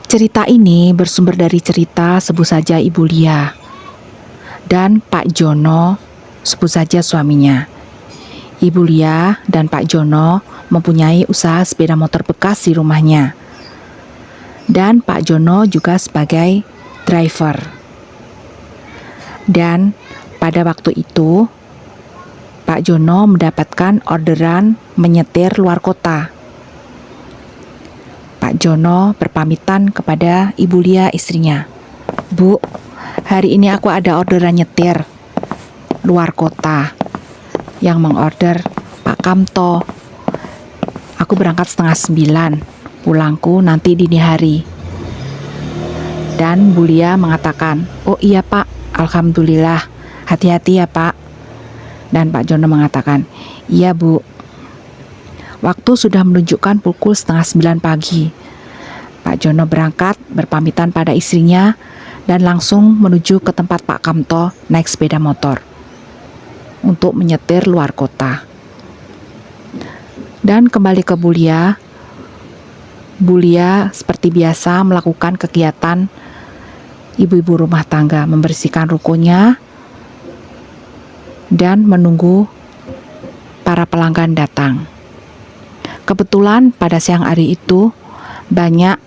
Cerita ini bersumber dari cerita Sebut Saja Ibu Lia dan Pak Jono, sebut saja suaminya. Ibu Lia dan Pak Jono mempunyai usaha sepeda motor bekas di rumahnya. Dan Pak Jono juga sebagai driver. Dan pada waktu itu, Pak Jono mendapatkan orderan menyetir luar kota. Pak Jono berpamitan kepada Ibu Lia istrinya. "Bu, hari ini aku ada orderan nyetir luar kota yang mengorder Pak Kamto. Aku berangkat 8:30, pulangku nanti dini hari." Dan Bu Lia mengatakan, "Oh iya Pak, alhamdulillah, hati-hati ya Pak." Dan Pak Jono mengatakan, "Iya Bu." Waktu sudah menunjukkan pukul 8:30 pagi. Pak Jono berangkat berpamitan pada istrinya dan langsung menuju ke tempat Pak Kamto naik sepeda motor untuk menyetir luar kota. Dan kembali ke Bu Lia. Bu Lia seperti biasa melakukan kegiatan ibu-ibu rumah tangga, membersihkan rukonya dan menunggu para pelanggan datang. Kebetulan pada siang hari itu banyak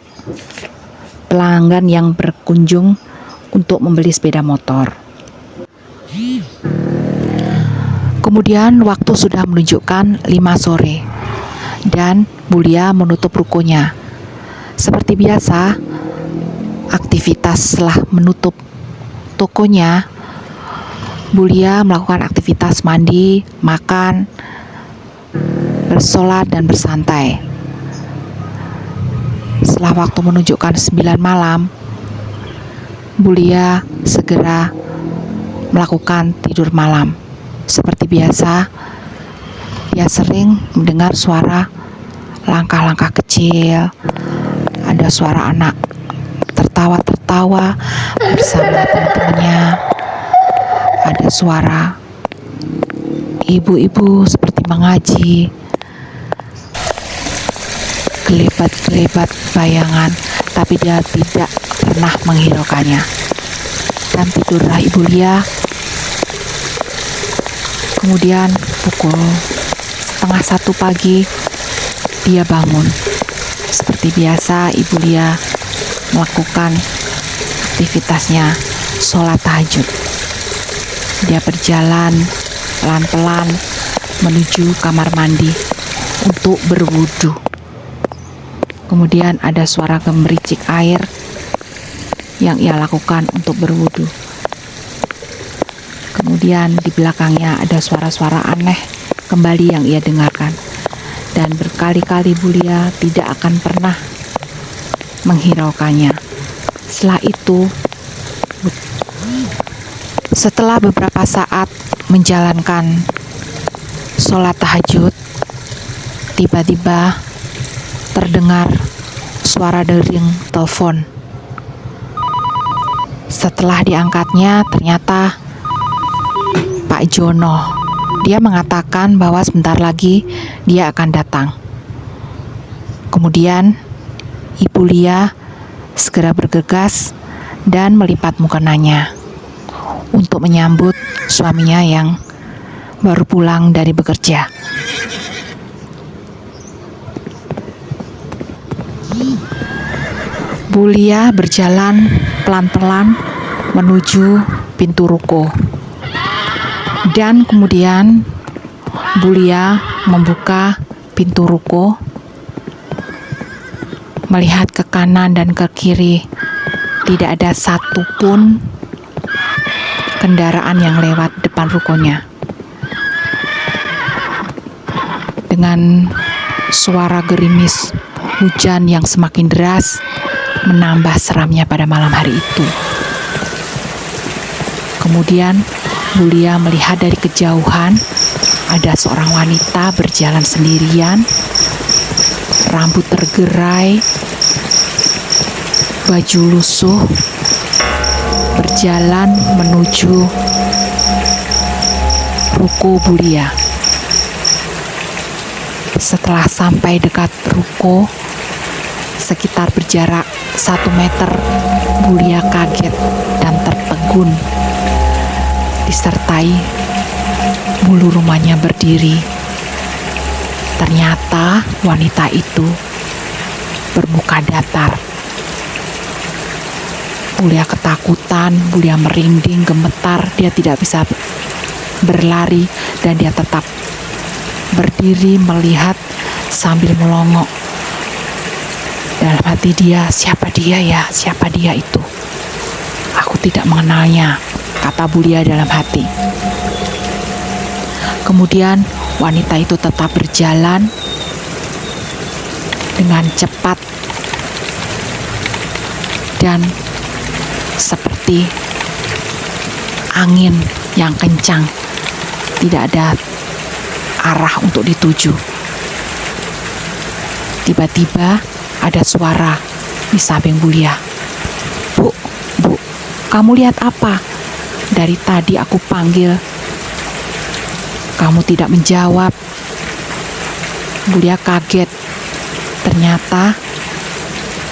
pelanggan yang berkunjung untuk membeli sepeda motor. Kemudian waktu sudah menunjukkan 5 sore dan Bu Lia menutup rukonya. Seperti biasa, aktivitas setelah menutup tokonya, Bu Lia melakukan aktivitas mandi, makan, bersolat dan bersantai. Setelah waktu menunjukkan 9 malam, Bu Lia segera melakukan tidur malam. Seperti biasa, dia sering mendengar suara langkah-langkah kecil, ada suara anak tertawa-tertawa bersama teman-temannya, ada suara ibu-ibu seperti mengaji, kelebat-kelebat bayangan, tapi dia tidak pernah menghiraukannya. Dan tidurlah Ibu Lia. Kemudian pukul 12:30 pagi, dia bangun. Seperti biasa, Ibu Lia melakukan aktivitasnya, sholat tahajud. Dia berjalan pelan-pelan menuju kamar mandi untuk berwudu. Kemudian ada suara gemericik air yang ia lakukan untuk berwudu. Kemudian di belakangnya ada suara-suara aneh kembali yang ia dengarkan. Dan berkali-kali Bu Lia tidak akan pernah menghiraukannya. Setelah beberapa saat menjalankan sholat tahajud, tiba-tiba terdengar suara dering telepon. Setelah diangkatnya, ternyata Pak Jono. Dia mengatakan bahwa sebentar lagi dia akan datang. Kemudian Ibu Lia segera bergegas dan melipat mukenanya untuk menyambut suaminya yang baru pulang dari bekerja. Bu Lia berjalan pelan-pelan menuju pintu ruko. Dan kemudian Bu Lia membuka pintu ruko, melihat ke kanan dan ke kiri. Tidak ada satupun kendaraan yang lewat depan rukonya. Dengan suara gerimis hujan yang semakin deras menambah seramnya pada malam hari itu. Kemudian Bu Lia melihat dari kejauhan ada seorang wanita berjalan sendirian, rambut tergerai, baju lusuh, berjalan menuju ruko Bu Lia. Setelah sampai dekat ruko, sekitar berjarak 1 meter. Mulia kaget dan tertegun, disertai bulu rumahnya berdiri. Ternyata wanita itu bermuka datar. Mulia ketakutan, Mulia merinding, gemetar. Dia tidak bisa berlari dan dia tetap berdiri melihat sambil melongo. Dalam hati dia, siapa dia ya? Siapa dia itu? Aku tidak mengenalnya, kata Mulia dalam hati. Kemudian wanita itu tetap berjalan dengan cepat dan seperti angin yang kencang. Tidak ada arah untuk dituju. Tiba-tiba ada suara di samping Mulia. Bu, kamu lihat apa? Dari tadi aku panggil, kamu tidak menjawab. Mulia kaget. Ternyata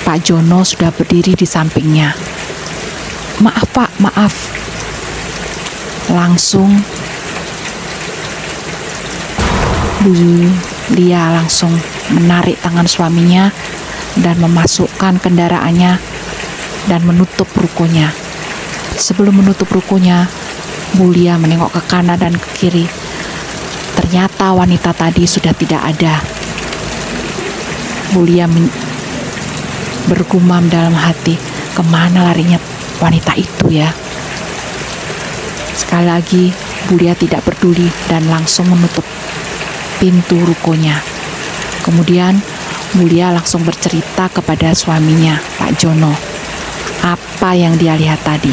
Pak Jono sudah berdiri di sampingnya. Maaf Pak, maaf. Langsung Mulia langsung menarik tangan suaminya dan memasukkan kendaraannya dan menutup rukonya. Sebelum menutup rukonya, Mulia menengok ke kanan dan ke kiri. Ternyata wanita tadi sudah tidak ada. Mulia bergumam dalam hati, kemana larinya wanita itu ya? Sekali lagi, Mulia tidak peduli dan langsung menutup pintu rukonya. Kemudian Mulia langsung bercerita kepada suaminya, Pak Jono, apa yang dia lihat tadi.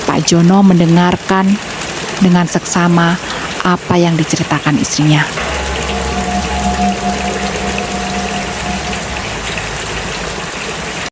Pak Jono mendengarkan dengan seksama apa yang diceritakan istrinya.